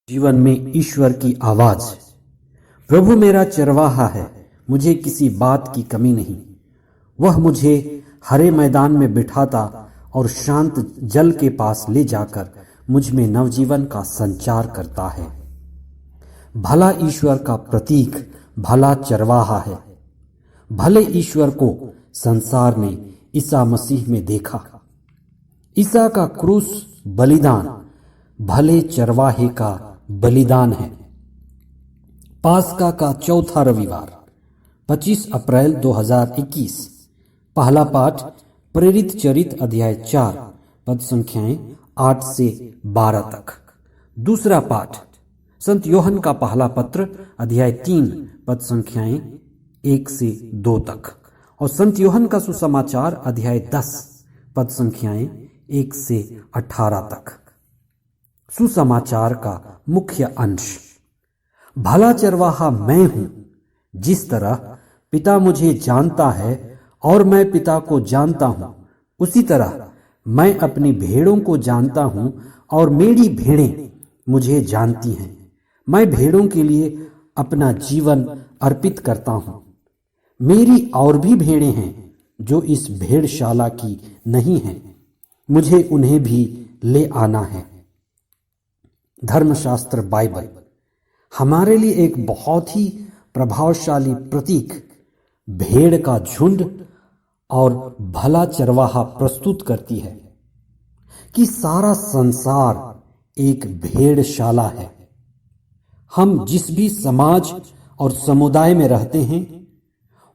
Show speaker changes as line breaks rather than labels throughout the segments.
जीवन में ईश्वर की आवाज। प्रभु मेरा चरवाहा है, मुझे किसी बात की कमी नहीं। वह मुझे हरे मैदान में बिठाता और शांत जल के पास ले जाकर मुझ में नवजीवन का संचार करता है। भला ईश्वर का प्रतीक भला चरवाहा है। भले ईश्वर को संसार ने ईसा मसीह में देखा। ईसा का क्रूस बलिदान भले चरवाहे का बलिदान है। पास्का का चौथा रविवार 25 अप्रैल 2021। पहला पाठ प्रेरित चरित अध्याय 4 पद संख्याएं 8 से 12 तक। दूसरा पाठ संत योहन का पहला पत्र अध्याय 3 पद संख्याएं 1 से 2 तक और संत योहन का सुसमाचार अध्याय 10 पद संख्याएं 1 से 18 तक। सुसमाचार का मुख्य अंश। भला चरवाहा मैं हूं, जिस तरह पिता मुझे जानता है और मैं पिता को जानता हूं, उसी तरह मैं अपनी भेड़ों को जानता हूं और मेरी भेड़ें मुझे जानती हैं। मैं भेड़ों के लिए अपना जीवन अर्पित करता हूं। मेरी और भी भेड़ें हैं जो इस भेड़शाला की नहीं हैं, मुझे उन्हें भी ले आना है। धर्मशास्त्र बाइबल हमारे लिए एक बहुत ही प्रभावशाली प्रतीक भेड़ का झुंड और भला चरवाहा प्रस्तुत करती है कि सारा संसार एक भेड़शाला है। हम जिस भी समाज और समुदाय में रहते हैं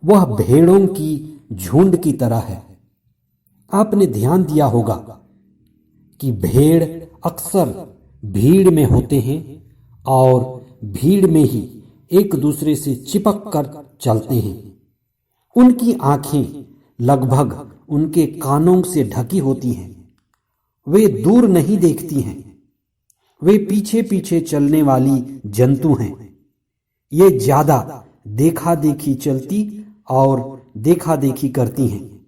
वह भेड़ों की झुंड की तरह है। आपने ध्यान दिया होगा कि भेड़ अक्सर भीड़ में होते हैं और भीड़ में ही एक दूसरे से चिपक कर चलते हैं। उनकी आंखें लगभग उनके कानों से ढकी होती हैं। वे दूर नहीं देखती हैं। वे पीछे पीछे चलने वाली जंतु हैं। ये ज्यादा देखा देखी चलती और देखा देखी करती हैं।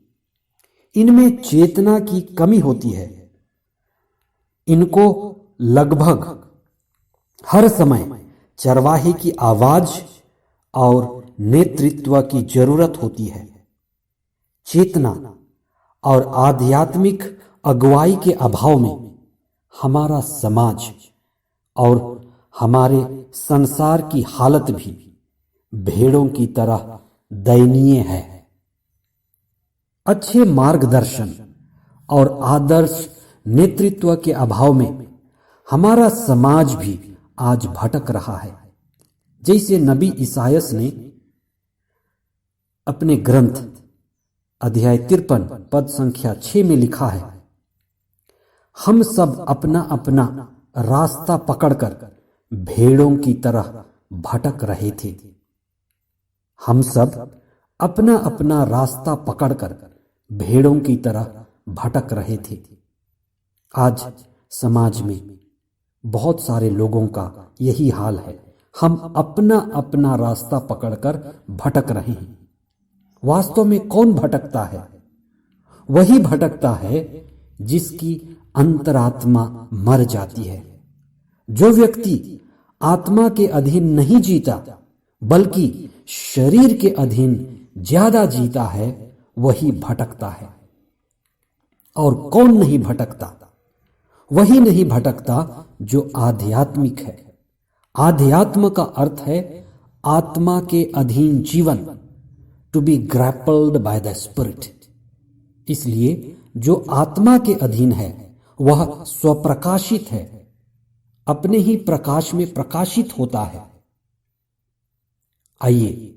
इनमें चेतना की कमी होती है। इनको लगभग हर समय चरवाहे की आवाज और नेतृत्व की जरूरत होती है। चेतना और आध्यात्मिक अगुवाई के अभाव में हमारा समाज और हमारे संसार की हालत भी भेड़ों की तरह दयनीय है। अच्छे मार्गदर्शन और आदर्श नेतृत्व के अभाव में हमारा समाज भी आज भटक रहा है। जैसे नबी इसायास ने अपने ग्रंथ अध्याय 53 पद संख्या 6 में लिखा है, हम सब अपना अपना रास्ता पकड़कर भेड़ों की तरह भटक रहे थे। हम सब अपना अपना रास्ता पकड़कर भेड़ों की तरह भटक रहे थे। आज समाज में बहुत सारे लोगों का यही हाल है। हम अपना अपना रास्ता पकड़कर भटक रहे हैं। वास्तव में कौन भटकता है? वही भटकता है जिसकी अंतरात्मा मर जाती है। जो व्यक्ति आत्मा के अधीन नहीं जीता बल्कि शरीर के अधीन ज्यादा जीता है, वही भटकता है। और कौन नहीं भटकता? वही नहीं भटकता जो आध्यात्मिक है। आध्यात्म का अर्थ है आत्मा के अधीन जीवन, to be grappled by the spirit. इसलिए जो आत्मा के अधीन है वह स्वप्रकाशित है, अपने ही प्रकाश में प्रकाशित होता है। आइए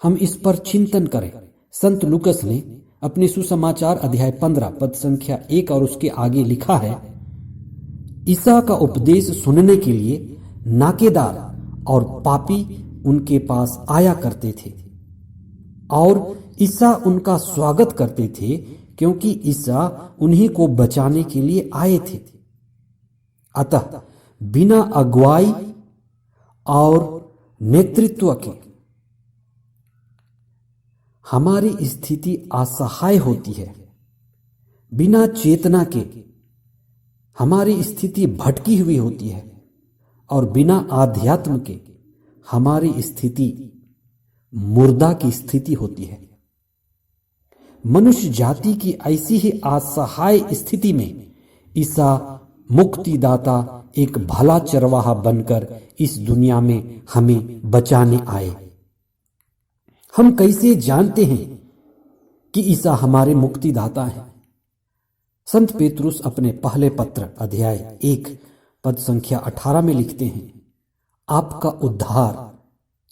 हम इस पर चिंतन करें। संत लूकस ने अपने सुसमाचार अध्याय 15 पद संख्या 1 और उसके आगे लिखा है, ईसा का उपदेश सुनने के लिए नाकेदार और पापी उनके पास आया करते थे और ईसा उनका स्वागत करते थे क्योंकि ईसा उन्हीं को बचाने के लिए आए थे। अतः बिना अगुवाई और नेतृत्व के हमारी स्थिति असहाय होती है। बिना चेतना के हमारी स्थिति भटकी हुई होती है और बिना आध्यात्म के हमारी स्थिति मुर्दा की स्थिति होती है। मनुष्य जाति की ऐसी ही असहाय स्थिति में ईसा मुक्तिदाता एक भला चरवाहा बनकर इस दुनिया में हमें बचाने आए। हम कैसे जानते हैं कि ईसा हमारे मुक्तिदाता हैं? संत पेतरुस अपने पहले पत्र अध्याय 1 पद संख्या 18 में लिखते हैं, आपका उद्धार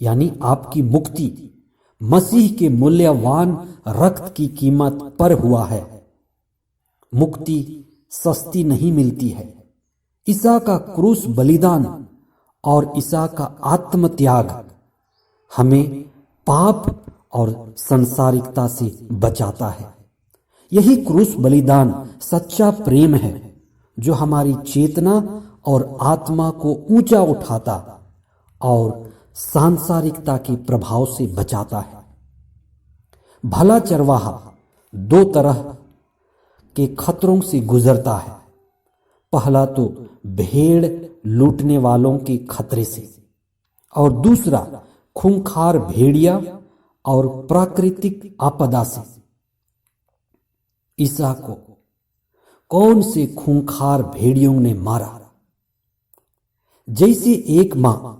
यानी आपकी मुक्ति मसीह के मूल्यवान रक्त की कीमत पर हुआ है। मुक्ति सस्ती नहीं मिलती है। ईसा का क्रूस बलिदान और ईसा का आत्मत्याग हमें पाप और सांसारिकता से बचाता है। यही क्रूस बलिदान सच्चा प्रेम है जो हमारी चेतना और आत्मा को ऊंचा उठाता और सांसारिकता के प्रभाव से बचाता है। भला चरवाहा दो तरह के खतरों से गुजरता है। पहला तो भेड़ लूटने वालों के खतरे से और दूसरा खूंखार भेड़िया और प्राकृतिक आपदा से। ईसा को कौन से खूंखार भेड़ियों ने मारा? जैसे एक मां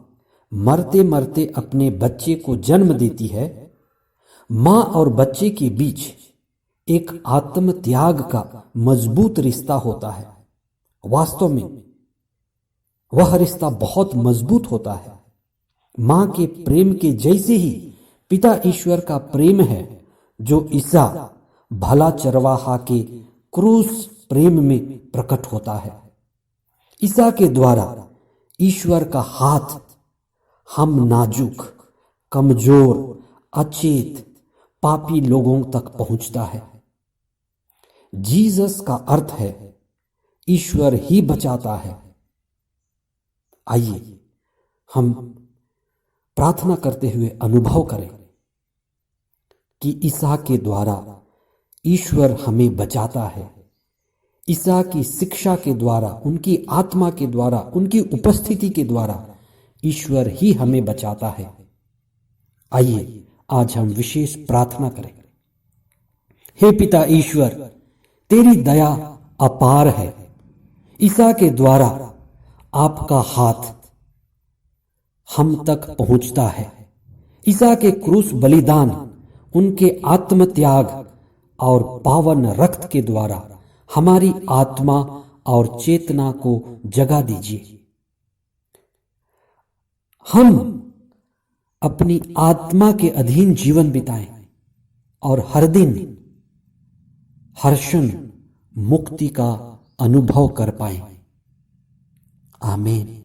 मरते मरते अपने बच्चे को जन्म देती है, मां और बच्चे के बीच एक आत्मत्याग का मजबूत रिश्ता होता है। वास्तव में वह रिश्ता बहुत मजबूत होता है। मां के प्रेम के जैसे ही पिता ईश्वर का प्रेम है जो ईसा भला चरवाहा के क्रूस प्रेम में प्रकट होता है। ईसा के द्वारा ईश्वर का हाथ हम नाजुक, कमजोर, अचेत, पापी लोगों तक पहुंचता है। जीसस का अर्थ है ईश्वर ही बचाता है। आइए हम प्रार्थना करते हुए अनुभव करें कि ईसा के द्वारा ईश्वर हमें बचाता है। ईसा की शिक्षा के द्वारा, उनकी आत्मा के द्वारा, उनकी उपस्थिति के द्वारा ईश्वर ही हमें बचाता है। आइए आज हम विशेष प्रार्थना करें। हे पिता ईश्वर, तेरी दया अपार है। ईसा के द्वारा आपका हाथ हम तक पहुंचता है। ईसा के क्रूस बलिदान, उनके आत्मत्याग और पावन रक्त के द्वारा हमारी आत्मा और चेतना को जगा दीजिए। हम अपनी आत्मा के अधीन जीवन बिताएं और हर दिन हर्षण मुक्ति का अनुभव कर पाएं। आमीन।